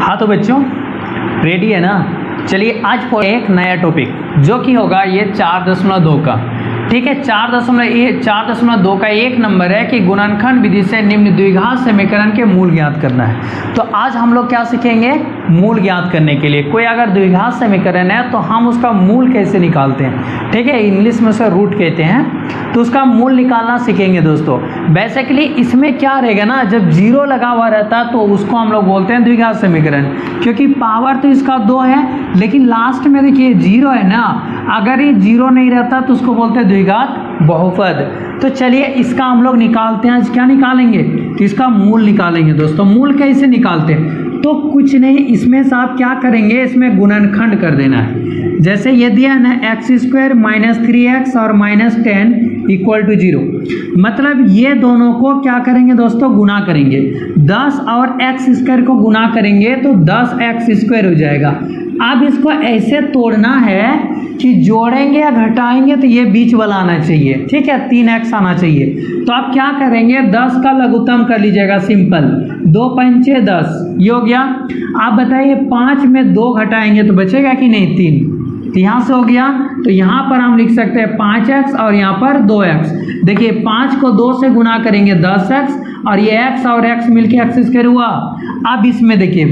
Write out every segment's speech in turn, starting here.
हाँ तो बच्चों रेडी है ना। चलिए आज एक नया टॉपिक जो कि होगा ये 4.2 का। ठीक है, 4.2 का एक नंबर है कि गुणनखंड विधि से निम्न द्विघात समीकरण के मूल ज्ञात करना है। तो आज हम लोग क्या सीखेंगे, मूल ज्ञात करने के लिए कोई अगर द्विघात समीकरण है तो हम उसका मूल कैसे निकालते हैं। ठीक है, इंग्लिश में उसे रूट कहते हैं, तो उसका मूल निकालना सीखेंगे दोस्तों। बेसिकली इसमें क्या रहेगा ना, जब जीरो लगा हुआ रहता है तो उसको हम लोग बोलते हैं द्विघात समीकरण, क्योंकि पावर तो इसका 2 है लेकिन लास्ट में देखिए जीरो है ना। अगर ये जीरो नहीं रहता तो उसको बोलते हैं द्विघात बहुपद। तो चलिए इसका हम लोग निकालते हैं। आज क्या निकालेंगे, तो इसका मूल निकालेंगे दोस्तों। मूल कैसे निकालते हैं, तो कुछ नहीं, इसमें से आप क्या करेंगे, इसमें गुणनखंड कर देना है। जैसे ये दिया है ना x² - 3x और -10 = 0, मतलब ये दोनों को क्या करेंगे दोस्तों, गुना करेंगे। 10 और x² को गुना करेंगे तो 10x² हो जाएगा। अब इसको ऐसे तोड़ना है कि जोड़ेंगे या घटाएंगे तो ये बीच वाला आना चाहिए। ठीक है, 3x आना चाहिए। तो आप क्या करेंगे, 10 का लघुत्तम कर लीजिएगा, सिंपल 2 पंचे 10, ये हो गया। आप बताइए 5 में 2 घटाएंगे तो बचेगा कि नहीं, 3। तो यहाँ से हो गया, तो यहाँ पर हम लिख सकते हैं 5x और यहाँ पर 2x। देखिए 5 को 2 से गुना करेंगे 10x और ये x और x मिलके x² हुआ। अब इसमें देखिए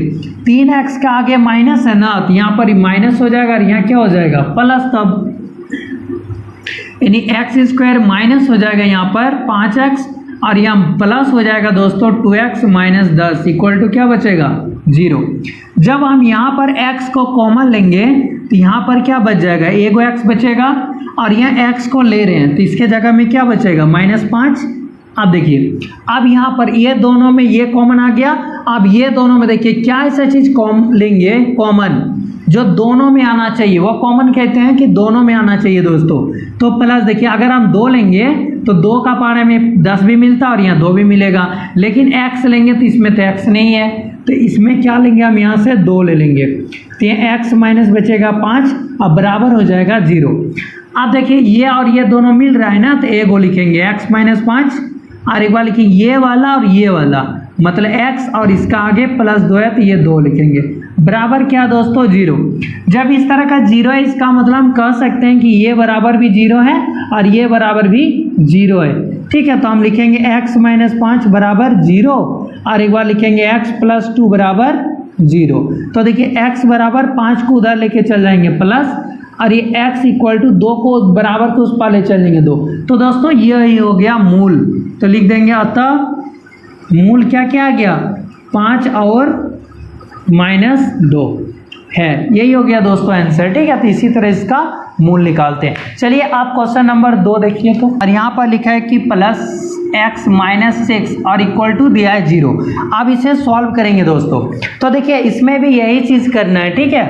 3x का आगे माइनस है ना, तो यहाँ पर माइनस हो जाएगा और यहाँ क्या हो जाएगा, प्लस। तब यानी x² माइनस हो जाएगा यहाँ पर 5x और यहाँ प्लस हो जाएगा दोस्तों 2x - 10 = क्या बचेगा, 0। जब हम यहाँ पर x को कॉमन लेंगे तो यहाँ पर क्या बच जाएगा, एगो x बचेगा और यहाँ x को ले रहे हैं तो इसके जगह में क्या बचेगा, -5। अब देखिए, अब यहाँ पर ये दोनों में ये कॉमन आ गया। अब ये दोनों में देखिए क्या ऐसा चीज लेंगे, कॉमन जो दोनों में आना चाहिए, वो कॉमन कहते हैं कि दोनों में आना चाहिए दोस्तों। तो प्लस देखिए, अगर हम 2 लेंगे तो 2 का पारे में 10 भी मिलता और यहाँ 2 भी मिलेगा, लेकिन x लेंगे तो इसमें तो x नहीं है, तो इसमें क्या लेंगे, हम यहाँ से 2 ले लेंगे तो ये x माइनस बचेगा 5 और बराबर हो जाएगा 0। अब देखिए ये और ये दोनों मिल रहा है ना, तो एगो लिखेंगे x - 5 और एक बार लिखेंगे ये वाला और ये वाला, मतलब x और इसका आगे +2 है तो ये 2 लिखेंगे, बराबर क्या दोस्तों, 0। जब इस तरह का 0 है इसका मतलब हम कह सकते हैं कि ये बराबर भी 0 है और ये बराबर भी 0 है। ठीक है, तो हम लिखेंगे x - 5 बराबर 0 और एक बार लिखेंगे x + 2 बराबर 0। तो देखिए x बराबर 5 को उधर लेके चल जाएंगे प्लस, और ये x = 2 को बराबर को उस पार ले चलेंगे 2। तो दोस्तों यही हो गया मूल। तो लिख देंगे, अतः मूल क्या क्या आ गया, 5 और -2 है। यही हो गया दोस्तों आंसर। ठीक है, तो इसी तरह इसका मूल निकालते हैं। चलिए आप क्वेश्चन नंबर 2 देखिए। तो और यहाँ पर लिखा है कि +x - 6 और = दिया है 0। अब इसे सॉल्व करेंगे दोस्तों। तो देखिए इसमें भी यही चीज़ करना है। ठीक है,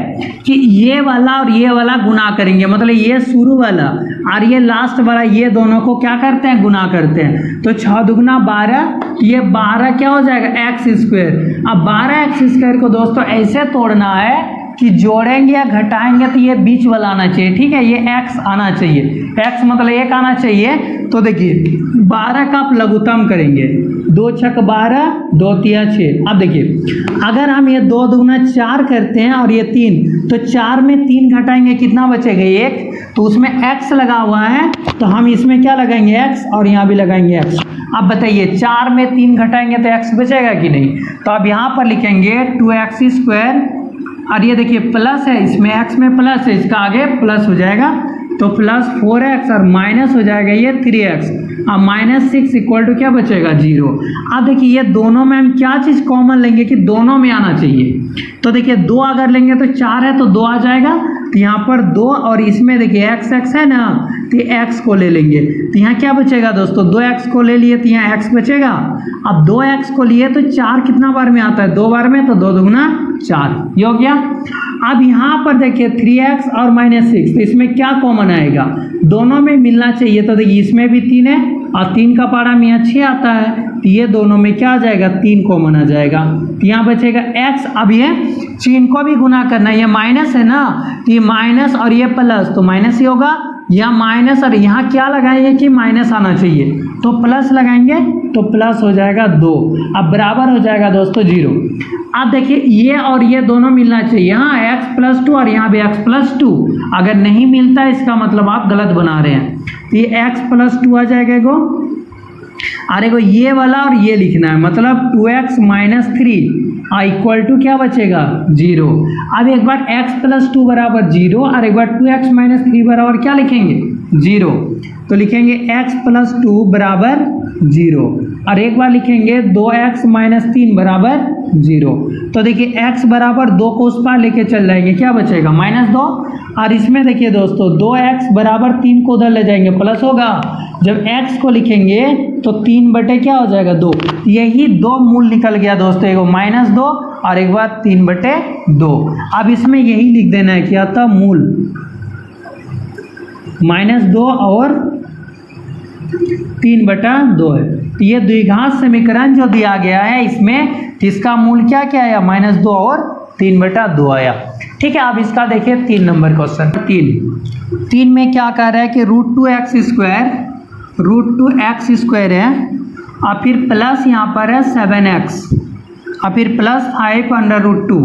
कि ये वाला और ये वाला गुना करेंगे, मतलब ये शुरू वाला और ये लास्ट वाला, ये दोनों को क्या करते हैं, गुना करते हैं। तो 6 दूगुना 12, ये 12 क्या हो जाएगा, x²। अब 12x² को दोस्तों ऐसे तोड़ना है कि जोड़ेंगे या घटाएंगे तो ये बीच वाला आना चाहिए। ठीक है, ये x आना चाहिए, x मतलब 1 आना चाहिए। तो देखिए 12 का आप लघुत्तम करेंगे, 2 × 6 = 12, 2 × 3 = 6। अब देखिए अगर हम ये 2 दूगुना 4 करते हैं और ये 3, तो 4 में 3 घटाएंगे कितना बचेगा, 1। तो उसमें x लगा हुआ है तो हम इसमें क्या लगाएंगे, x, और यहाँ भी लगाएंगे x। अब बताइए 4 में 3 घटाएंगे तो x बचेगा कि नहीं। तो अब यहाँ पर लिखेंगे 2x² और ये देखिए प्लस है, इसमें x में प्लस है, इसका आगे प्लस हो जाएगा तो +4x और माइनस हो जाएगा ये 3x और -6 = क्या बचेगा, 0। अब देखिए ये दोनों में हम क्या चीज़ कॉमन लेंगे कि दोनों में आना चाहिए। तो देखिए 2 अगर लेंगे तो 4 है तो 2 आ जाएगा, तो यहाँ पर 2 और इसमें देखिए x है ना, तो x को ले लेंगे तो यहाँ क्या बचेगा दोस्तों, 2x को ले लिए तो यहाँ x बचेगा। अब 2x को लिए तो 4 कितना बार में आता है, 2 बार में, तो 2 दूगुना 4, ये हो गया। अब यहाँ पर देखिए 3x और -6, तो इसमें क्या कॉमन आएगा, दोनों में मिलना चाहिए। तो देखिए इसमें भी 3 है और 3 का पारा में 6 आता है, तो ये दोनों में क्या आ जाएगा, 3 कॉमन आ जाएगा, तो यहाँ बचेगा x। अब ये चिन्ह को भी गुना करना है, ये माइनस है ना, तो ये माइनस और ये प्लस, तो माइनस ही होगा या माइनस, और यहाँ क्या लगाएंगे कि माइनस आना चाहिए, तो प्लस लगाएंगे तो प्लस हो जाएगा 2। अब बराबर हो जाएगा दोस्तों 0। अब देखिए ये और ये दोनों मिलना चाहिए, यहाँ x+2 और यहाँ भी x+2। अगर नहीं मिलता है इसका मतलब आप गलत बना रहे हैं। तो ये x+2 आ जाएगा एगो, और एगो ये वाला और ये लिखना है, मतलब 2x - 3 इक्वल टू क्या बचेगा 0। अब एक बार x+2 बराबर 0 और एक बार 2x - 3 बराबर क्या लिखेंगे 0। तो लिखेंगे x+2 बराबर 0 और एक बार लिखेंगे 2x - 3 बराबर 0। तो देखिए x बराबर 2 को उस पार लेके चल जाएंगे, क्या बचेगा -2। और इसमें देखिए दोस्तों 2x बराबर 3 को उधर ले जाएंगे प्लस होगा। जब x को लिखेंगे तो 3 बटे क्या हो जाएगा 2। यही 2 मूल निकल गया दोस्तों, एक -2 और एक बार 3/2। अब इसमें यही लिख देना है कि अतः मूल -2 और 3/2 है। तो ये द्विघात समीकरण जो दिया गया है इसमें इसका मूल क्या क्या आया -2 और 3/2 आया। ठीक है, अब इसका देखिए 3 नंबर क्वेश्चन। 3 में क्या कह रहा है कि √2x² है और फिर प्लस यहाँ पर है 7x और फिर प्लस 5√2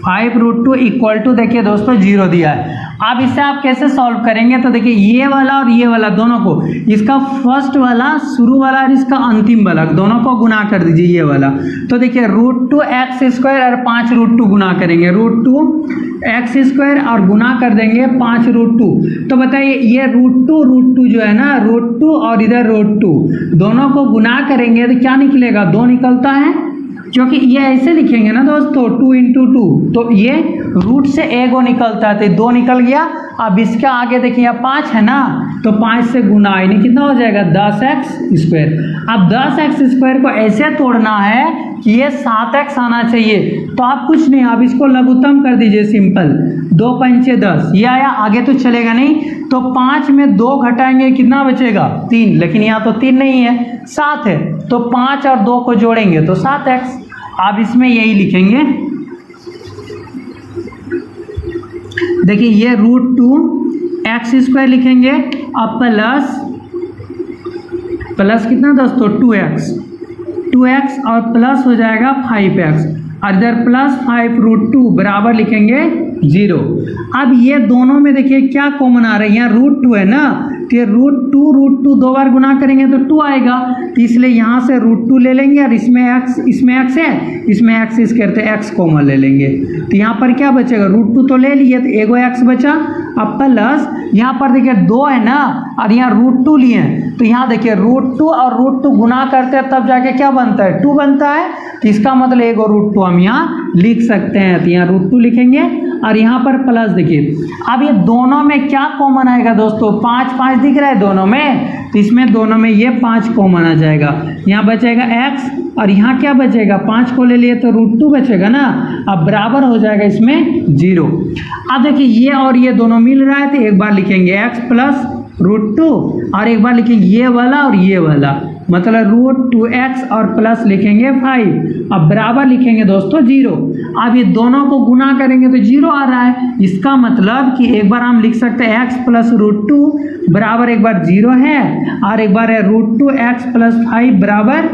5√2 इक्वल टू देखिए दोस्तों 0 दिया है। अब इसे आप कैसे सॉल्व करेंगे, तो देखिए ये वाला और ये वाला दोनों को, इसका फर्स्ट वाला शुरू वाला और इसका अंतिम वाला दोनों को गुना कर दीजिए ये वाला। तो देखिए √2x² और 5√2 गुना करेंगे, √2x² और गुना कर देंगे 5√2। तो बताइए ये √2 जो है ना, √2 और इधर √2 दोनों को गुना करेंगे तो क्या निकलेगा 2 निकलता है, क्योंकि ये ऐसे लिखेंगे ना दोस्तों 2 × 2, तो ये रूट से एगो निकलता है तो 2 निकल गया। अब इसके आगे देखिए 5 है ना, तो 5 से गुना यानी कितना हो जाएगा 10x²। अब 10x² को ऐसे तोड़ना है कि ये 7x आना चाहिए, तो आप कुछ नहीं, आप इसको लघुत्तम कर दीजिए सिंपल, 2 × 5 = 10। ये आया, आगे तो चलेगा नहीं, तो 5 में 2 घटाएंगे कितना बचेगा 3, लेकिन यहाँ तो 3 नहीं है 7 है, तो 5 और 2 को जोड़ेंगे तो 7x। आप इसमें यही लिखेंगे, देखिए ये √2x² लिखेंगे अब प्लस कितना दोस्तों 2x और प्लस हो जाएगा 5x और इधर प्लस 5√2 बराबर लिखेंगे 0। अब ये दोनों में देखिए क्या कॉमन आ रहा है, यहाँ √2 है ना, तो √2 2 बार गुना करेंगे तो 2 आएगा, तो इसलिए यहाँ से √2 ले लेंगे और इसमें x है, इसमें x² तो x कॉमन ले लेंगे। तो यहाँ पर क्या बचेगा, √2 तो ले लिए तो एगो x बचा। अब प्लस यहाँ पर देखिए 2 है ना और यहाँ √2 लिए हैं, तो यहाँ देखिए √2 और √2 गुना करते हैं तब जाके क्या बनता है 2 बनता है, तो इसका मतलब एगो √2 हम यहाँ लिख सकते हैं। तो यहाँ √2 लिखेंगे और यहाँ पर प्लस देखिए। अब ये दोनों में क्या कॉमन आएगा दोस्तों, 5 दिख रहा है दोनों में, तो इसमें दोनों में ये 5 कॉमन आ जाएगा। यहाँ बचेगा x और यहाँ क्या बचेगा 5 को ले लिए तो √2 बचेगा ना, अब बराबर हो जाएगा इसमें 0। अब देखिए ये और ये दोनों मिल रहा है, तो एक बार लिखेंगे x + √2 और एक बार लिखेंगे ये वाला और ये वाला, मतलब √2x और प्लस लिखेंगे 5, अब बराबर लिखेंगे दोस्तों 0। अब ये दोनों को गुना करेंगे तो 0 आ रहा है, इसका मतलब कि एक बार हम लिख सकते हैं x + √2 बराबर एक बार 0 है और एक बार है √2x + 5 बराबर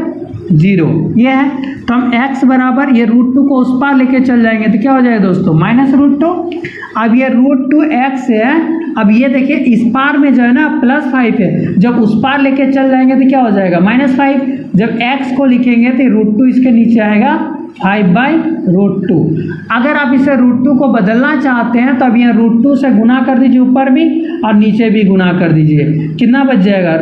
0, ये है। तो हम x बराबर ये √2 को उस पार लेके चल जाएंगे तो क्या हो जाएगा दोस्तों -√2। अब ये √2x है, अब ये देखिए इस पार में जो है ना +5 है, जब उस पार लेके चल जाएंगे तो क्या हो जाएगा -5। जब x को लिखेंगे तो √2 इसके नीचे आएगा 5/√2। अगर आप इसे √2 को बदलना चाहते हैं तो अब यहाँ √2 से गुना कर दीजिए ऊपर भी और नीचे भी गुना कर दीजिए, कितना बच जाएगा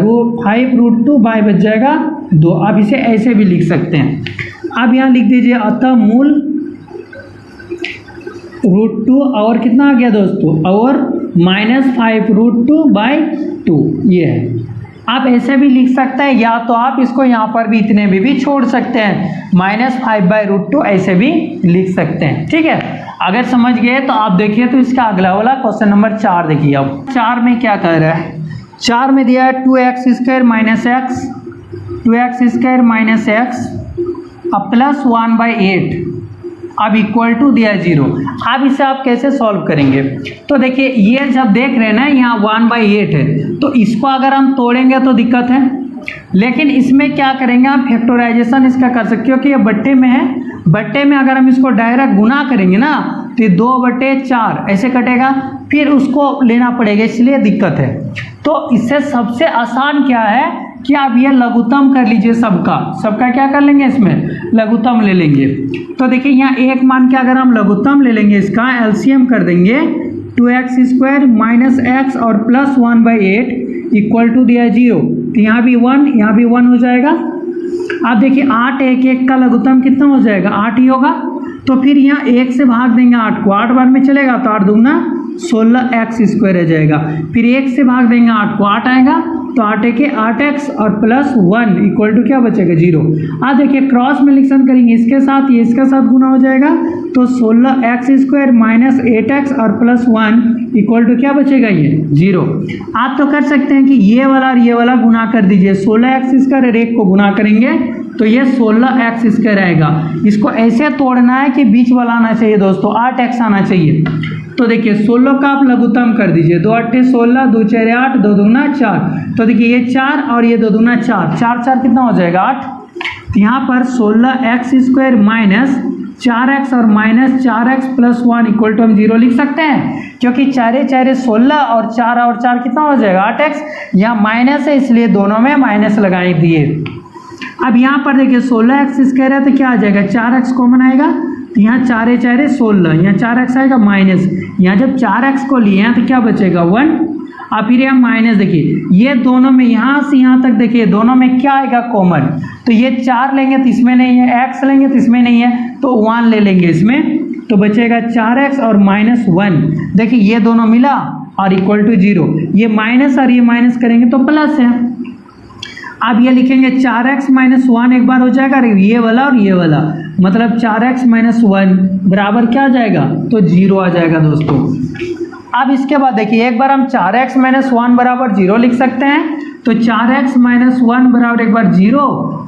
5√2 बाय बच जाएगा 2। आप इसे ऐसे भी लिख सकते हैं। अब यहाँ लिख दीजिए अतः मूल √2 और कितना आ गया दोस्तों, और -5√2/2, ये है। आप ऐसे भी लिख सकते हैं, या तो आप इसको यहाँ पर भी इतने में भी छोड़ सकते हैं, -5/√2 ऐसे भी लिख सकते हैं। ठीक है, अगर समझ गए तो आप देखिए तो इसका अगला वाला क्वेश्चन नंबर 4 देखिए। अब 4 में क्या कह रहा है, 4 में दिया है 2x² - x अब +1/8 अब इक्वल टू दिया 0। अब इसे आप कैसे सॉल्व करेंगे? तो देखिए ये जब देख रहे हैं ना यहाँ 1/8 है, तो इसको अगर हम तोड़ेंगे तो दिक्कत है, लेकिन इसमें क्या करेंगे आप फैक्टराइजेशन इसका कर सकते हो, क्योंकि ये बट्टे में है। बट्टे में अगर हम इसको डायरेक्ट गुना करेंगे ना तो 2/4 ऐसे कटेगा, फिर उसको लेना पड़ेगा, इसलिए दिक्कत है। तो इससे सबसे आसान क्या है कि आप ये लघुत्तम कर लीजिए, सबका क्या कर लेंगे, इसमें लघुत्तम ले लेंगे। तो देखिए यहाँ एक मान के अगर हम लघुत्तम ले लेंगे, इसका एलसीएम कर देंगे 2x² माइनस x और प्लस 1/8 इक्वल टू दिया 0। तो यहाँ भी 1, यहाँ भी 1 हो जाएगा। अब देखिए 8 1 का लघुत्तम कितना हो जाएगा, 8 ही होगा। तो फिर यहाँ 1 से भाग देंगे 8 को, 8 बार में चलेगा तो 8 दूना 16x² रह जाएगा। फिर 1 से भाग देंगे 8 को, 8 आएगा, तो 8 1 8x और प्लस 1 इक्वल टू क्या बचेगा, 0। अब देखिए क्रॉस मल्टीप्लिकेशन करेंगे, इसके साथ ये इसके साथ गुना हो जाएगा, तो 16x² माइनस 8x और प्लस 1 इक्वल टू क्या बचेगा, ये 0। आप तो कर सकते हैं कि ये वाला और ये वाला गुना कर दीजिए, 16x² और 1 को गुना करेंगे तो ये 16x² आएगा। इसको ऐसे तोड़ना है कि बीच वाला आना चाहिए दोस्तों, 8x आना चाहिए। तो देखिए 16 का आप लघुत्तम कर दीजिए, 2 8 16, 2 4 8, 2 दूना 4। तो देखिए ये 4 और ये 2 दूना 4, 4 4 कितना हो जाएगा, 8। तो यहाँ पर 16x² माइनस 4x और minus 4x plus 1 equal to हम 0 लिख सकते हैं, क्योंकि 4 4 16 और 4 कितना हो जाएगा, 8x। यहाँ माइनस है इसलिए दोनों में माइनस लगाए दिए। अब यहाँ पर देखिए 16x² है तो क्या आ जाएगा, 4x कॉमन आएगा, तो यहाँ 4 4 16, यहाँ 4x आएगा माइनस, यहाँ जब 4x को लिए हैं तो क्या बचेगा, 1। अब फिर यहाँ माइनस, देखिए ये दोनों में यहाँ से यहाँ तक देखिए दोनों में क्या आएगा कॉमन, तो ये 4 लेंगे तो इसमें नहीं है, x लेंगे तो इसमें नहीं है, तो 1 ले लेंगे इसमें, तो बचेगा 4x और माइनस 1। देखिए ये दोनों मिला और इक्वल टू 0, ये माइनस और ये माइनस करेंगे तो प्लस है। अब ये लिखेंगे 4x माइनस 1 एक बार हो जाएगा, ये वाला और ये वाला, मतलब 4x माइनस 1 बराबर क्या आ जाएगा, तो 0 आ जाएगा दोस्तों। अब इसके बाद देखिए एक बार हम 4x माइनस 1 बराबर 0 लिख सकते हैं, तो 4x माइनस 1 बराबर एक बार 0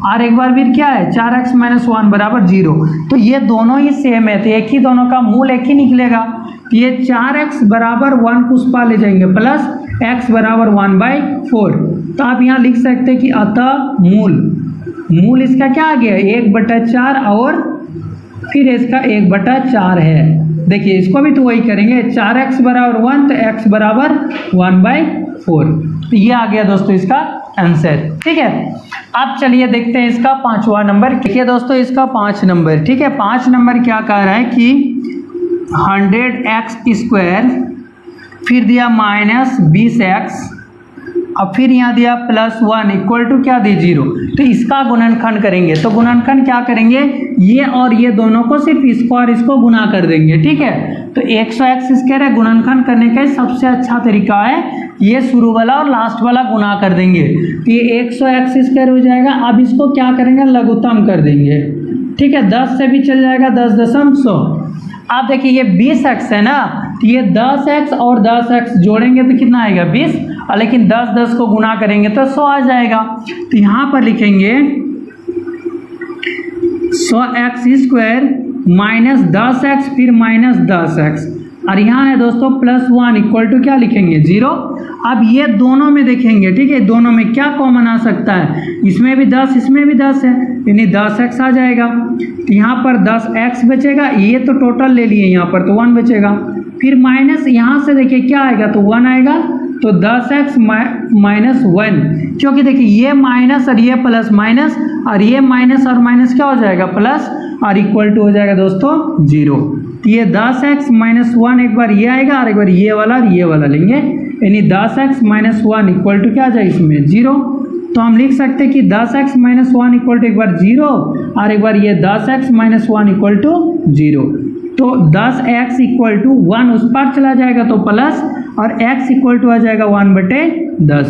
और एक बार फिर क्या है, 4x माइनस 1 बराबर 0। तो ये दोनों ही सेम है, तो एक ही दोनों का मूल एक ही निकलेगा। तो ये 4x बराबर 1 को उस पार ले जाएंगे, प्लस x बराबर 1/4। तो आप यहाँ लिख सकते हैं कि अतः मूल इसका क्या आ गया, 1/4 और फिर इसका 1/4 है। देखिए इसको भी तो वही करेंगे, 4x बराबर 1 तो x बराबर 1/4। तो ये आ गया दोस्तों इसका आंसर, ठीक है। अब चलिए देखते हैं इसका 5वां नंबर। देखिए दोस्तों इसका 5 नंबर, ठीक है। 5 नंबर क्या कह रहा है कि 100x² फिर दिया माइनस 20x, अब फिर यहाँ दिया प्लस 1 इक्वल टू क्या दी 0। तो इसका गुणनखंड करेंगे, तो गुणनखंड क्या करेंगे, ये और ये दोनों को सिर्फ इसको और इसको गुना कर देंगे, ठीक है। तो 100x² है, गुणनखंड करने का सबसे अच्छा तरीका है ये शुरू वाला और लास्ट वाला गुना कर देंगे, तो ये 100x² हो जाएगा। अब इसको क्या करेंगे, लघुत्तम कर देंगे, ठीक है। 10 से भी चल जाएगा, 10.100। आप देखिए ये 20x है ना, तो ये 10x और 10x जोड़ेंगे तो कितना आएगा, 20, और लेकिन 10 को गुना करेंगे तो 100 आ जाएगा। तो यहाँ पर लिखेंगे 100x² माइनस 10x फिर माइनस 10x, और यहाँ है दोस्तों प्लस 1 इक्वल टू क्या लिखेंगे, 0। अब ये दोनों में देखेंगे, ठीक है, दोनों में क्या कॉमन आ सकता है, इसमें भी 10 इसमें भी 10 है, यानी 10x आ जाएगा। तो यहाँ पर 10x बचेगा, ये तो टोटल ले लिए यहाँ पर, तो 1 बचेगा। फिर माइनस यहाँ से देखिए क्या आएगा, तो 1 आएगा, तो 10x माइनस 1, क्योंकि देखिए ये माइनस और ये प्लस, माइनस और ये माइनस और माइनस क्या हो जाएगा, प्लस, और इक्वल टू हो जाएगा दोस्तों 0। तो ये 10x माइनस 1 एक बार ये आएगा और एक बार ये वाला और ये वाला लेंगे, यानी 10x माइनस 1 इक्वल टू क्या आ जाएगा इसमें, 0। तो हम लिख सकते हैं कि 10x माइनस 1 इक्वल टू एक बार 0 और एक बार ये 10x माइनस 1 इक्वल टू 0। तो 10x इक्वल टू 1 उस पार चला जाएगा तो प्लस, और x इक्वल टू आ जाएगा 1/10।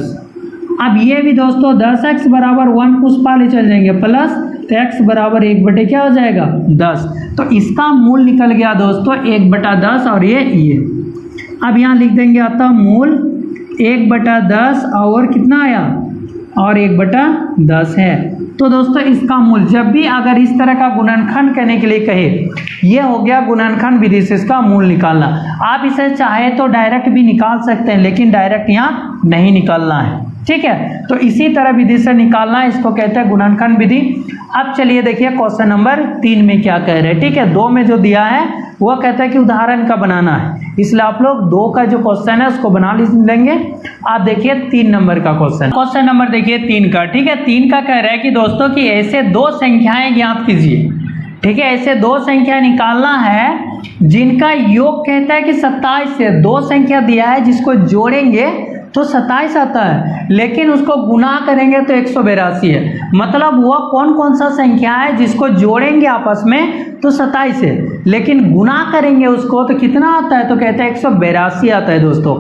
अब ये भी दोस्तों 10x बराबर 1 को उस पार ले चल जाएंगे प्लस, तो x बराबर 1 क्या हो जाएगा, 10। तो इसका मूल निकल गया दोस्तों 1/10 और ये। अब यहाँ लिख देंगे अतः मूल 1/10 और कितना आया और 1/10 है। तो दोस्तों इसका मूल जब भी अगर इस तरह का गुणनखंड करने के लिए कहे, ये हो गया गुणनखंड विधि से इसका मूल निकालना। आप इसे चाहे तो डायरेक्ट भी निकाल सकते हैं, लेकिन डायरेक्ट यहाँ नहीं निकालना है, ठीक है। तो इसी तरह विधि से निकालना है, इसको कहते हैं गुणनखंड विधि। अब चलिए देखिए क्वेश्चन नंबर 3 में क्या कह रहे हैं, ठीक है। 2 में जो दिया है वो कहता है कि उदाहरण का बनाना है, इसलिए आप लोग 2 का जो क्वेश्चन है उसको बना लेंगे। आप देखिए 3 नंबर का क्वेश्चन नंबर देखिए 3 का, ठीक है। 3 का कह रहा है कि दोस्तों कि ऐसे 2 संख्याएं ज्ञात कीजिए, ठीक है। ऐसे 2 संख्या निकालना है जिनका योग कहता है कि 27 से 2 संख्या दिया है जिसको जोड़ेंगे तो 27 आता है, लेकिन उसको गुना करेंगे तो 182 है। मतलब वह कौन कौन सा संख्या है जिसको जोड़ेंगे आपस में तो 27 है, लेकिन गुना करेंगे उसको तो कितना आता है, तो कहते हैं 182 आता है दोस्तों।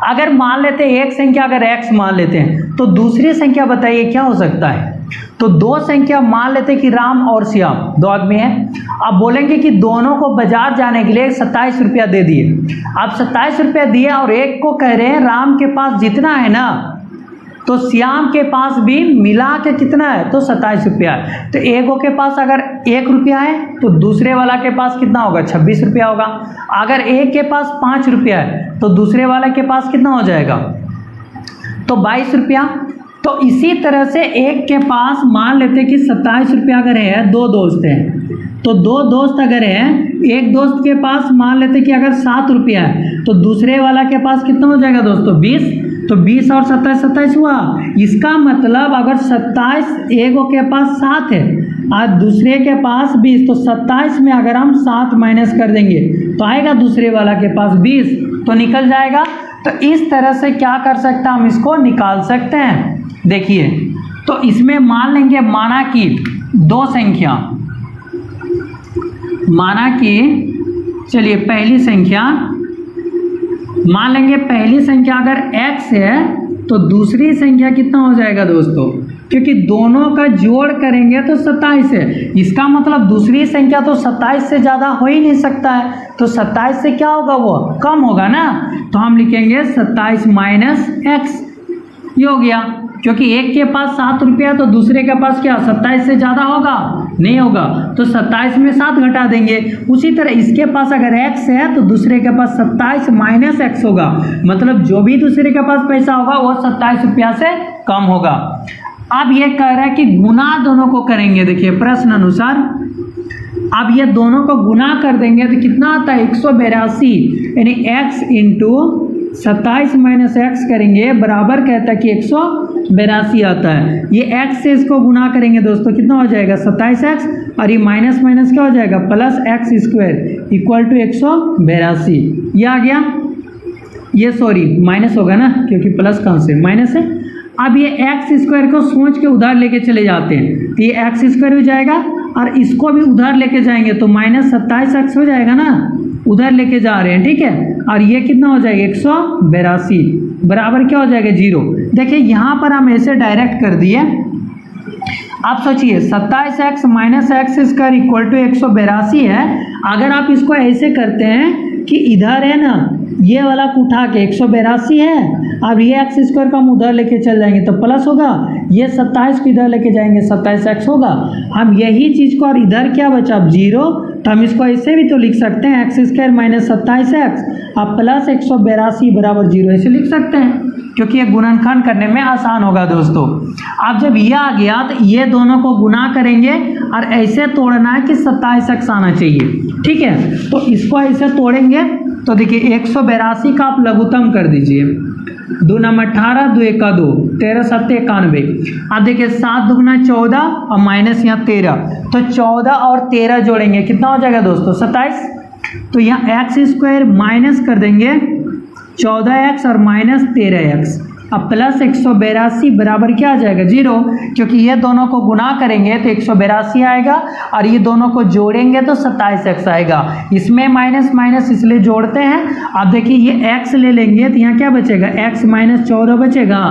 अगर मान लेते हैं एक संख्या अगर x मान लेते हैं तो दूसरी संख्या बताइए क्या हो सकता है। तो 2 संख्या मान लेते हैं कि राम और श्याम 2 आदमी हैं। अब बोलेंगे कि दोनों को बाजार जाने के लिए 27 रुपया दे दिए। अब 27 रुपया दिया और एक को कह रहे हैं राम के पास जितना है ना तो श्याम के पास भी मिला के कितना है तो 27 रुपया है। तो एक के पास अगर 1 रुपया है तो दूसरे वाला के पास कितना होगा 26 रुपया होगा। अगर एक के पास 5 रुपया है तो दूसरे वाला के पास कितना हो जाएगा तो 22 रुपया। तो इसी तरह से एक के पास मान लेते कि 27 रुपया अगर है, 2 दोस्त हैं तो 2 दोस्त अगर हैं, एक दोस्त के पास मान लेते कि अगर 7 रुपया है तो दूसरे वाला के पास कितना हो जाएगा दोस्तों 20। तो 20 और 27 हुआ। इसका मतलब अगर 27 एक के पास 7 है और दूसरे के पास 20, तो 27 में अगर हम 7 माइनस कर देंगे तो आएगा दूसरे वाला के पास 20, तो निकल जाएगा। तो इस तरह से क्या कर सकते हैं हम इसको निकाल सकते हैं। देखिए तो इसमें मान लेंगे माना कि 2 संख्या, माना कि चलिए पहली संख्या मान लेंगे, पहली संख्या अगर x है तो दूसरी संख्या कितना हो जाएगा दोस्तों, क्योंकि दोनों का जोड़ करेंगे तो 27 है। इसका मतलब दूसरी संख्या तो 27 से ज़्यादा हो ही नहीं सकता है, तो 27 से क्या होगा वो कम होगा ना। तो हम लिखेंगे 27 माइनस x, ये हो गया। क्योंकि एक के पास 7 रुपया तो दूसरे के पास क्या 27 से ज़्यादा होगा नहीं होगा, तो 27 में 7 घटा देंगे। उसी तरह इसके पास अगर x है तो दूसरे के पास 27 माइनस x होगा, मतलब जो भी दूसरे के पास पैसा होगा वो 27 रुपया से कम होगा। अब ये कह रहा है कि गुना दोनों को करेंगे। देखिए प्रश्न अनुसार अब ये दोनों को गुना कर देंगे तो कितना आता है 182, यानी x इंटू 27 माइनस एक्स करेंगे बराबर कहता है कि 182 आता है। ये x से इसको गुना करेंगे दोस्तों कितना हो जाएगा 27x, और ये माइनस माइनस क्या हो जाएगा plus x square equal to 182। ये आ गया, ये सॉरी माइनस होगा ना क्योंकि प्लस कहाँ से माइनस है। अब ये एक्स स्क्वायर को सोच के उधर लेके चले जाते हैं तो ये एक्स स्क्वायर हो जाएगा, और इसको भी उधर लेके जाएंगे तो माइनस 27x हो जाएगा ना, उधर लेके जा रहे हैं, ठीक है। और ये कितना हो जाएगा 182 बराबर क्या हो जाएगा 0। देखिए यहाँ पर हम ऐसे डायरेक्ट कर दिए। आप सोचिए 27x minus x square equal to 182 है। अगर आप इसको ऐसे करते हैं कि इधर है ना ये वाला को उठा के 182 है, अब ये एक्स स्क्वायर को हम उधर लेके चल जाएंगे तो प्लस होगा, ये 27 को इधर लेके जाएंगे 27x होगा। हम यही चीज़ को और इधर क्या बचा अब 0, तो हम इसको ऐसे भी तो लिख सकते हैं एक्स स्क्वायर माइनस 27x अब प्लस 182 बराबर 0 ऐसे लिख सकते हैं, क्योंकि ये गुणनखंड करने में आसान होगा दोस्तों। अब जब ये आ गया तो ये दोनों को गुना करेंगे और ऐसे तोड़ना है कि 27x आना चाहिए, ठीक है। तो इसको ऐसे तोड़ेंगे तो देखिए 182 का आप लघुत्तम कर दीजिए, 2 नंबर 18, 2 एका 2, 13 7 91। अब देखिए 7 दुगुना 14 और माइनस यहाँ 13, तो 14 और 13 जोड़ेंगे कितना हो जाएगा दोस्तों 27। तो यहाँ एक्स स्क्वायर माइनस कर देंगे 14x और माइनस 13x अब प्लस 182 बराबर क्या आ जाएगा 0, क्योंकि ये दोनों को गुना करेंगे तो 182 आएगा और ये दोनों को जोड़ेंगे तो 27x आएगा। इसमें माइनस माइनस इसलिए जोड़ते हैं। अब देखिए ये x ले लेंगे तो यहाँ क्या बचेगा x माइनस 14 बचेगा,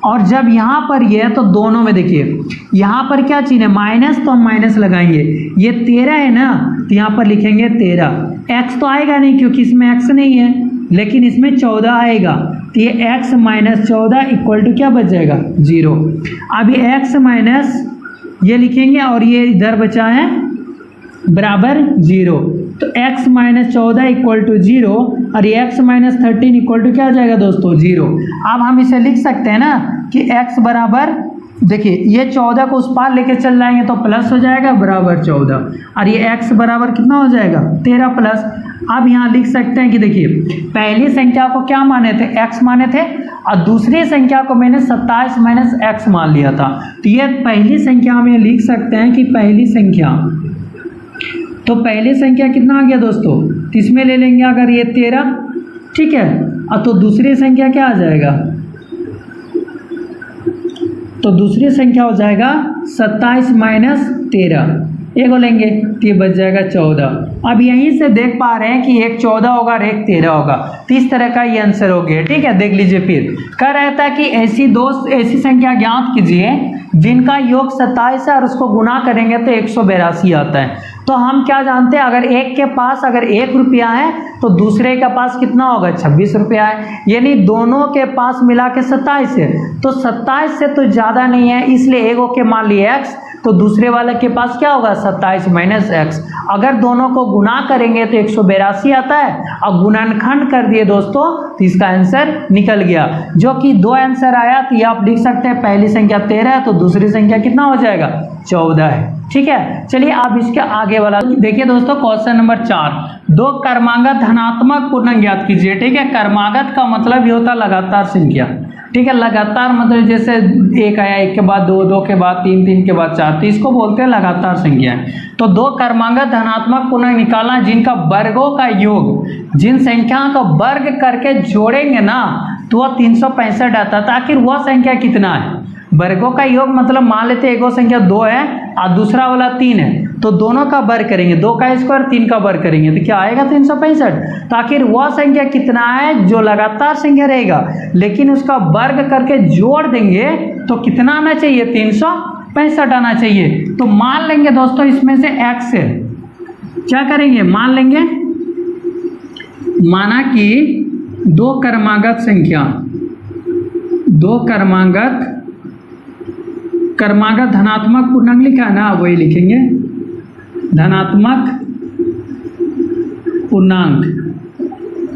और जब यहाँ पर ये तो दोनों में देखिए यहाँ पर क्या चीज़ है माइनस, तो हम माइनस लगाएंगे। ये 13 है ना तो यहाँ पर लिखेंगे 13, x तो आएगा नहीं क्योंकि इसमें x नहीं है, लेकिन इसमें 14 आएगा, तो ये x माइनस 14 इक्वल टू क्या बच जाएगा 0। अब ये x माइनस ये लिखेंगे और ये इधर बचा है बराबर 0, तो x माइनस 14 इक्वल टू 0 और ये x माइनस 13 इक्वल टू क्या आ जाएगा दोस्तों 0। अब हम इसे लिख सकते हैं ना कि x बराबर, देखिए ये 14 को उस पार लेके चल जाएंगे तो प्लस हो जाएगा बराबर 14 और ये x बराबर कितना हो जाएगा 13 प्लस। अब यहाँ लिख सकते हैं कि देखिए पहली संख्या को क्या माने थे x माने थे और दूसरी संख्या को मैंने 27 माइनस x मान लिया था, तो ये पहली संख्या हम ये लिख सकते हैं कि पहली संख्या, तो पहली संख्या कितना आ गया दोस्तों, तो इसमें ले लेंगे अगर ये 13, ठीक है, और तो दूसरी संख्या क्या आ जाएगा, तो दूसरी संख्या हो जाएगा 27 माइनस 13, एक को लेंगे तो ये बच जाएगा 14। अब यहीं से देख पा रहे हैं कि एक 14 होगा और एक 13 होगा, तो इस तरह का ये आंसर हो गया, ठीक है। देख लीजिए फिर कह रहा था कि ऐसी संख्या ज्ञात कीजिए जिनका योग 27 है और उसको गुना करेंगे तो 182 आता है। तो हम क्या जानते हैं, अगर एक के पास अगर 1 रुपया है तो दूसरे के पास कितना होगा 26 रुपया है, यानी दोनों के पास मिला के 27 है, तो 27 से तो ज़्यादा नहीं है, इसलिए एक के मान लिए x, तो दूसरे वाले के पास क्या होगा 27 माइनस x। अगर दोनों को गुना करेंगे तो 182 आता है और गुणनखंड कर दिए दोस्तों तो इसका आंसर निकल गया, जो कि 2 आंसर आया। तो ये आप लिख सकते हैं पहली संख्या 13 है तो दूसरी संख्या कितना हो जाएगा 14 है, ठीक है। चलिए आप इसके आगे वाला देखिए दोस्तों, क्वेश्चन नंबर 4, 2 क्रमागत धनात्मक पूर्णांक ज्ञात कीजिए, ठीक है। क्रमागत का मतलब ये होता है लगातार संख्या, ठीक है। लगातार मतलब जैसे एक आया, एक के बाद 2, 2 के बाद 3, 3 के बाद 4, तो इसको बोलते हैं लगातार संख्या। तो 2 क्रमागत धनात्मक पूर्णांक निकालना जिनका वर्गों का योग, जिन संख्याओं का वर्ग करके जोड़ेंगे ना तो वह 365 आता है। तो आखिर वह संख्या कितना है, वर्गों का योग मतलब मान लेते हैं एक संख्या 2 है और दूसरा वाला 3 है, तो दोनों का वर्ग करेंगे, 2 का स्क्वायर 3 का वर्ग करेंगे तो क्या आएगा 365। तो आखिर वह संख्या कितना है जो लगातार संख्या रहेगा लेकिन उसका वर्ग करके जोड़ देंगे तो कितना आना चाहिए 365 आना चाहिए। तो मान लेंगे दोस्तों इसमें से x है, क्या करेंगे मान लेंगे, माना कि 2 क्रमागत संख्या, 2 क्रमागत धनात्मक पूर्णांक लिखा है ना, वही लिखेंगे धनात्मक पूर्णांक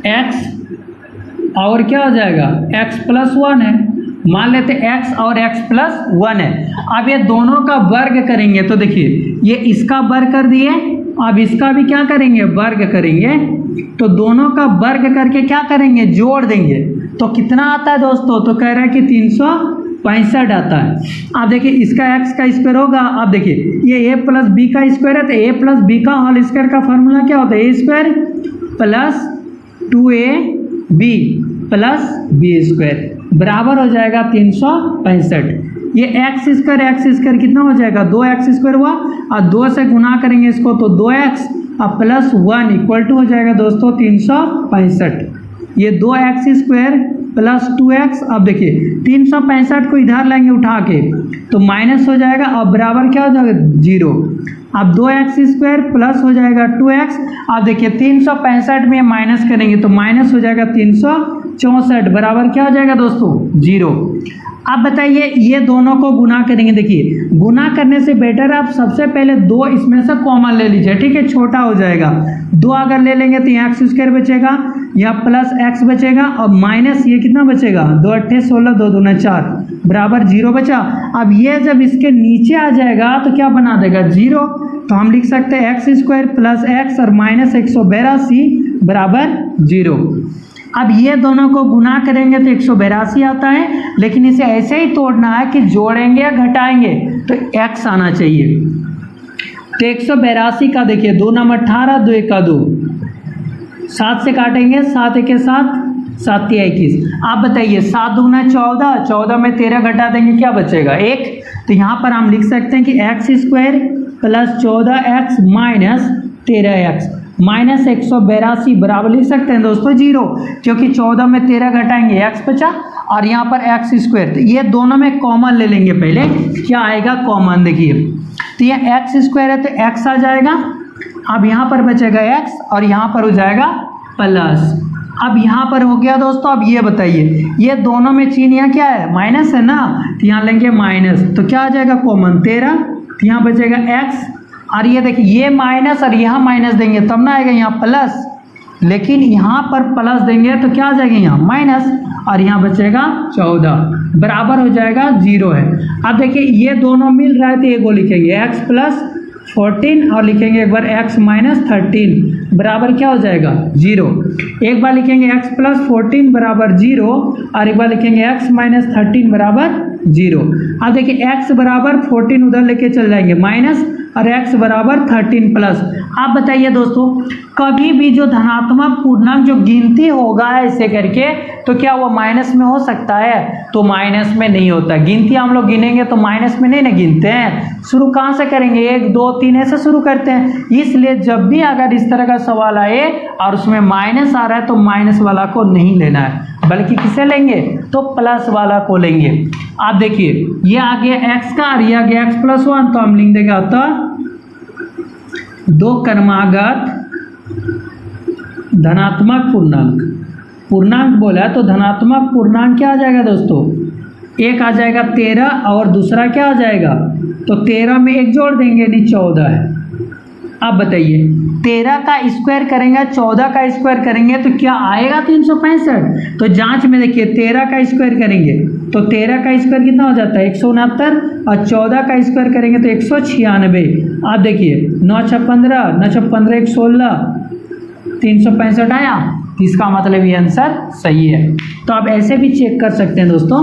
x और क्या हो जाएगा x प्लस 1 है, मान लेते x और x प्लस 1 है। अब ये दोनों का वर्ग करेंगे तो देखिए ये इसका वर्ग कर दिए, अब इसका भी क्या करेंगे वर्ग करेंगे, तो दोनों का वर्ग करके क्या करेंगे जोड़ देंगे तो कितना आता है दोस्तों, तो कह रहा है कि 365 आता है। अब देखिए इसका x का स्क्वायर होगा, अब देखिए ये a प्लस बी का स्क्वायर है तो a प्लस बी का होल स्क्वायर का फॉर्मूला क्या होता है a square plus 2ab plus B square बराबर हो जाएगा 365। ये x² कितना हो जाएगा 2x² हुआ और 2 से गुना करेंगे इसको तो 2x और प्लस 1 इक्वल टू हो जाएगा दोस्तों 365। ये 2x² प्लस 2x, अब देखिए 365 को इधर लाएंगे उठा के तो माइनस हो जाएगा और बराबर क्या हो जाएगा 0। अब 2x² प्लस हो जाएगा 2x, अब देखिए 365 में माइनस करेंगे तो माइनस हो जाएगा 364 बराबर क्या हो जाएगा दोस्तों 0। अब बताइए ये दोनों को गुना करेंगे, देखिए गुना करने से बेटर आप सबसे पहले 2 इसमें से कॉमन ले लीजिए, ठीक है, छोटा हो जाएगा। 2 अगर ले लेंगे तो यहाँ x² बचेगा, या प्लस x बचेगा और माइनस ये कितना बचेगा 2 8 16 2 दूना 4 बराबर 0 बचा। अब ये जब इसके नीचे आ जाएगा तो क्या बना देगा 0, तो हम लिख सकते हैं x² प्लस x और माइनस 182 बराबर 0। अब ये दोनों को गुना करेंगे तो 182 आता है, लेकिन इसे ऐसे ही तोड़ना है कि जोड़ेंगे या घटाएंगे तो x आना चाहिए। तो 182 का देखिए 2 नंबर 18 2 1 2, 7 से काटेंगे 7 1 7 7 21। आप बताइए 7 दूना 14, 14 में 13 घटा देंगे क्या बचेगा 1। तो यहाँ पर हम लिख सकते हैं कि x² plus 14x minus 13x minus 182 बराबर लिख सकते हैं दोस्तों 0, क्योंकि 14 में 13 घटाएंगे x बचा और यहाँ पर x²। तो ये दोनों में कॉमन ले लेंगे, पहले क्या आएगा कॉमन देखिए, तो ये x² है तो x आ जाएगा, अब यहाँ पर बचेगा x और यहाँ पर हो जाएगा प्लस, अब यहाँ पर हो गया दोस्तों। अब ये बताइए, ये दोनों में चिन्ह यहाँ क्या है, माइनस है ना, तो यहाँ लेंगे माइनस, तो क्या आ जाएगा कॉमन 13, तो यहाँ बचेगा x। और ये देखिए ये माइनस और यहाँ माइनस देंगे तब ना आएगा यहाँ प्लस, लेकिन यहाँ पर प्लस देंगे तो क्या आ जाएगा यहाँ माइनस, और यहाँ बचेगा 14 बराबर हो जाएगा 0 है। अब देखिए ये दोनों मिल रहा है तो ये को लिखेंगे x प्लस 14 और लिखेंगे एक बार x माइनस 13 बराबर क्या हो जाएगा 0। एक बार लिखेंगे x प्लस 14 बराबर 0 और एक बार लिखेंगे x माइनस 13 बराबर 0। अब देखिए x बराबर 14 उधर लेके चल जाएंगे माइनस और x बराबर 13 प्लस। आप बताइए दोस्तों, कभी भी जो धनात्मक पूर्णांक जो गिनती होगा ऐसे करके तो क्या वो माइनस में हो सकता है, तो माइनस में नहीं होता। गिनती हम लोग गिनेंगे तो माइनस में नहीं ना गिनते हैं, शुरू कहाँ से करेंगे 1 2 3 ऐसे शुरू करते हैं। इसलिए जब भी अगर इस तरह का सवाल आए और उसमें माइनस आ रहा है तो माइनस वाला को नहीं लेना है, बल्कि किसे लेंगे, तो प्लस वाला को लेंगे। आप देखिए ये आ गया x का और ये आ गया x प्लस 1, तो हम लिख देंगे अतः दो क्रमागत धनात्मक पूर्णांक, पूर्णांक बोला तो धनात्मक पूर्णांक क्या आ जाएगा दोस्तों, एक आ जाएगा 13 और दूसरा क्या आ जाएगा, तो 13 में एक जोड़ देंगे नहीं 14 है। अब बताइए 13 का स्क्वायर करेंगे 14 का स्क्वायर करेंगे तो क्या आएगा 365। तो जांच में देखिए 13 का स्क्वायर करेंगे तो 13 का स्क्वायर कितना हो जाता है 169 और 14 का स्क्वायर करेंगे तो 196। आप देखिए 9 6 15 9 6 15 1 16 365 आया, इसका मतलब ये आंसर सही है। तो आप ऐसे भी चेक कर सकते हैं दोस्तों।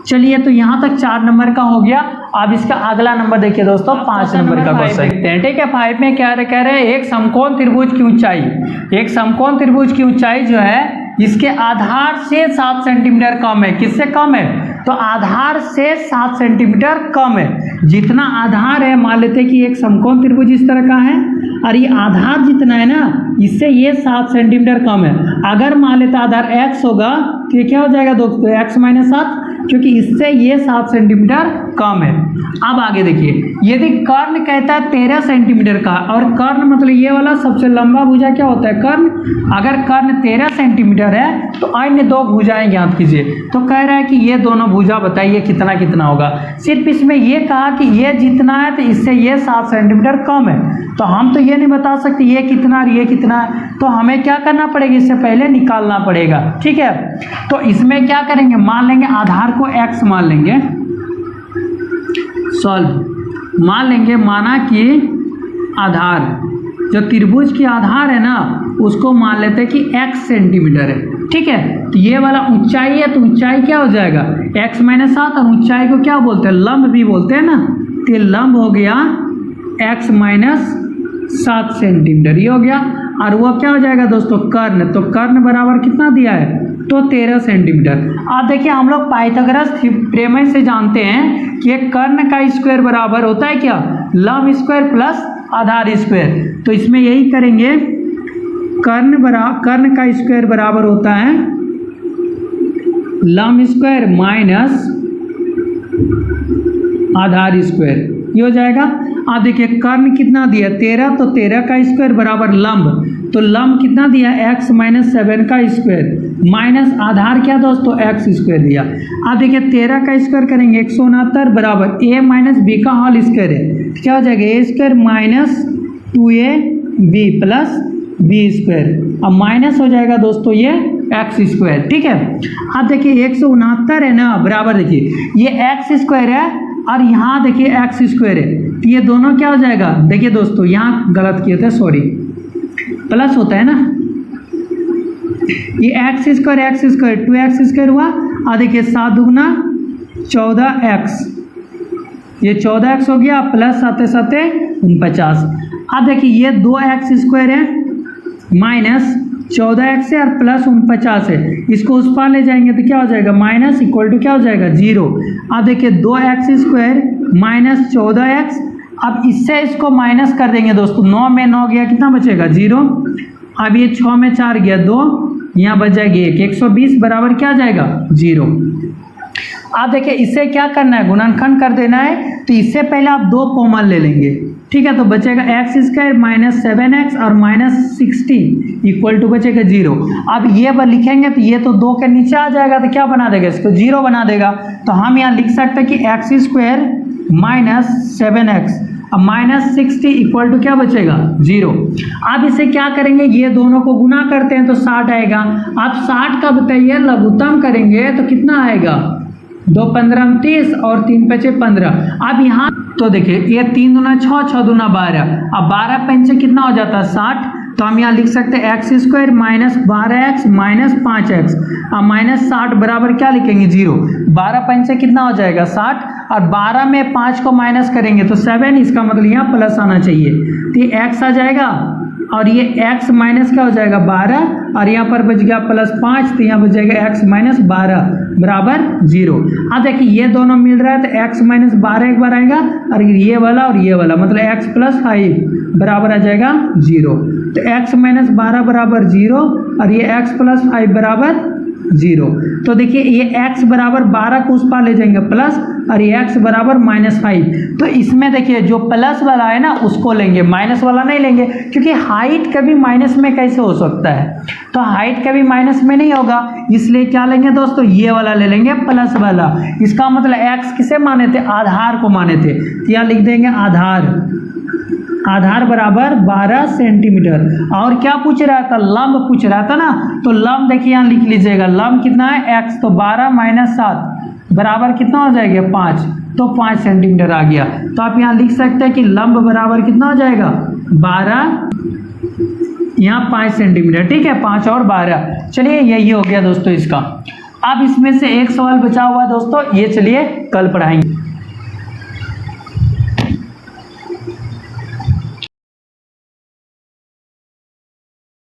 चलिए तो यहाँ तक 4 नंबर का हो गया। अब इसका अगला नंबर देखिए दोस्तों 5 नंबर का क्वेश्चन देखते हैं। ठीक है, 5 में क्या कह रहे हैं, एक समकोण त्रिभुज की ऊंचाई, एक समकोण त्रिभुज की ऊंचाई जो है इसके आधार से 7 सेंटीमीटर कम है। किससे कम है, तो आधार से 7 सेंटीमीटर कम है। जितना आधार है, मान लेते हैं कि एक समकोण त्रिभुज इस तरह का है और ये आधार जितना है ना इससे ये 7 सेंटीमीटर कम है। अगर मान लेते आधार x होगा तो ये क्या हो जाएगा दोस्तों x माइनस 7, क्योंकि इससे ये 7 सेंटीमीटर कम है। अब आगे देखिए, यदि कर्ण कहता है 13 सेंटीमीटर का, और कर्ण मतलब ये वाला सबसे लंबा भुजा क्या होता है कर्ण, अगर कर्ण 13 सेंटीमीटर है तो अन्य 2 भुजाएं ज्ञात कीजिए। तो कह रहा है कि ये दोनों भुजा बताइए कितना कितना होगा। सिर्फ इसमें ये कहा कि ये जितना है तो इससे ये 7 सेंटीमीटर कम है, तो हम तो ये नहीं बता सकते ये कितना और ये कितना है, तो हमें क्या करना पड़ेगा, इससे पहले निकालना पड़ेगा। ठीक है, तो इसमें क्या करेंगे, मान लेंगे आधार को x मान लेंगे, सॉल्व मान लेंगे, माना कि आधार जो त्रिभुज की आधार है ना उसको मान लेते हैं कि x सेंटीमीटर है। ठीक है, तो ये वाला ऊंचाई है तो ऊंचाई क्या हो जाएगा x माइनस 7, और ऊंचाई को क्या बोलते हैं, लंब भी बोलते हैं ना, तो ये लंब हो गया x माइनस 7 सेंटीमीटर, ये हो गया। और वो क्या हो जाएगा दोस्तों कर्ण, तो कर्ण बराबर कितना दिया है, तो 13 सेंटीमीटर। आप देखिए हम लोग पाइथागोरस प्रमेय से जानते हैं कि एक कर्ण का स्क्वायर बराबर होता है क्या, लंब स्क्वायर प्लस आधार स्क्वायर। तो इसमें यही करेंगे, कर्ण का स्क्वायर बराबर होता है लंब स्क्वायर माइनस आधार स्क्वायर, ये हो जाएगा। आप देखिए कर्ण कितना दिया 13, तो 13 का स्क्वायर बराबर लंब, तो लंब कितना दिया x माइनस 7 का स्क्वायर माइनस आधार क्या दोस्तों x स्क्वायर दिया। आप देखिए 13 का स्क्वायर करेंगे 169 बराबर a माइनस b का होल स्क्वायर है, क्या हो जाएगा a square minus 2ab plus b square, अब माइनस हो जाएगा दोस्तों ये x स्क्वायर। ठीक है, आप देखिए 169 है ना बराबर, देखिए ये x स्क्वायर है और यहाँ देखिए x स्क्वायर है, तो ये दोनों क्या हो जाएगा, देखिए दोस्तों यहाँ गलत किए थे, सॉरी, प्लस होता है ना, ये x स्क्वायर 2x स्क्वायर हुआ, और देखिए 7 दुगना 14x, ये 14x हो गया प्लस 7 7 49। अब देखिए ये 2x स्क्वायर है माइनस 14x है और प्लस 49 है, इसको उस पार ले जाएंगे तो क्या हो जाएगा माइनस इक्वल टू क्या हो जाएगा 0। अब देखिए 2x स्क्वायर माइनस 14x, अब इससे इसको माइनस कर देंगे दोस्तों, 9 में 9 गया कितना बचेगा 0, अब ये 6 में 4 गया 2, यहाँ बच जाएगी 1, 120 बराबर क्या आ जाएगा 0। अब देखिए इससे क्या करना है, गुणनखंड कर देना है, तो इससे पहले आप 2 कॉमन ले लेंगे, ठीक है, तो बचेगा एक्स स्क्वायर माइनस 7x और माइनस 60 इक्वल टू बचेगा 0। अब ये बार लिखेंगे तो ये तो 2 के नीचे आ जाएगा, तो क्या बना देगा इसको 0 बना देगा। तो हम यहाँ लिख सकते हैं कि एक्स स्क्वायर माइनस 7x अब माइनस 60 इक्वल टू क्या बचेगा 0। अब इसे क्या करेंगे, ये दोनों को गुना करते हैं तो 60 आएगा। अब 60 का बताइए लघुत्तम करेंगे तो कितना आएगा, 2 15 30 और 3 5 15। अब यहाँ तो देखिए ये 3 दूना 6, 6 दूना 12, अब 12 पंचे कितना हो जाता है 60। तो हम यहाँ लिख सकते हैं x square minus 12x minus 5x अब माइनस 60 बराबर क्या लिखेंगे 0। 12 पंचे कितना हो जाएगा 60 और 12 में 5 को माइनस करेंगे तो 7, इसका मतलब यहाँ प्लस आना चाहिए। तो ये x आ जाएगा और ये x माइनस क्या हो जाएगा 12 और यहाँ पर बच गया प्लस 5, तो यहाँ बच जाएगा x माइनस 12 बराबर 0। अब देखिए ये दोनों मिल रहा है तो x माइनस 12 एक बार आएगा और ये वाला और ये वाला, मतलब x प्लस 5 बराबर आ जाएगा 0। तो x माइनस 12 बराबर 0 और ये x प्लस 5 बराबर 0। तो देखिए ये x बराबर 12 को उस पार ले जाएंगे प्लस और ये x बराबर माइनस 5। तो इसमें देखिए जो प्लस वाला है ना उसको लेंगे, माइनस वाला नहीं लेंगे, क्योंकि हाइट कभी माइनस में कैसे हो सकता है, तो हाइट कभी माइनस में नहीं होगा, इसलिए क्या लेंगे दोस्तों ये वाला ले लेंगे प्लस वाला। इसका मतलब x किसे माने थे, आधार को माने थे, तो यहाँ लिख देंगे आधार बराबर 12 सेंटीमीटर। और क्या पूछ रहा था, लंब पूछ रहा था ना, तो लंब देखिए यहाँ लिख लीजिएगा, लंब कितना है x, तो 12 माइनस 7 बराबर कितना हो जाएगा 5, तो 5 सेंटीमीटर आ गया। तो आप यहाँ लिख सकते हैं कि लंब बराबर कितना हो जाएगा 12 यहाँ 5 सेंटीमीटर, ठीक है 5 और 12। चलिए यही हो गया दोस्तों इसका। अब इसमें से एक सवाल बचा हुआ है दोस्तों, ये चलिए कल पढ़ाएंगे।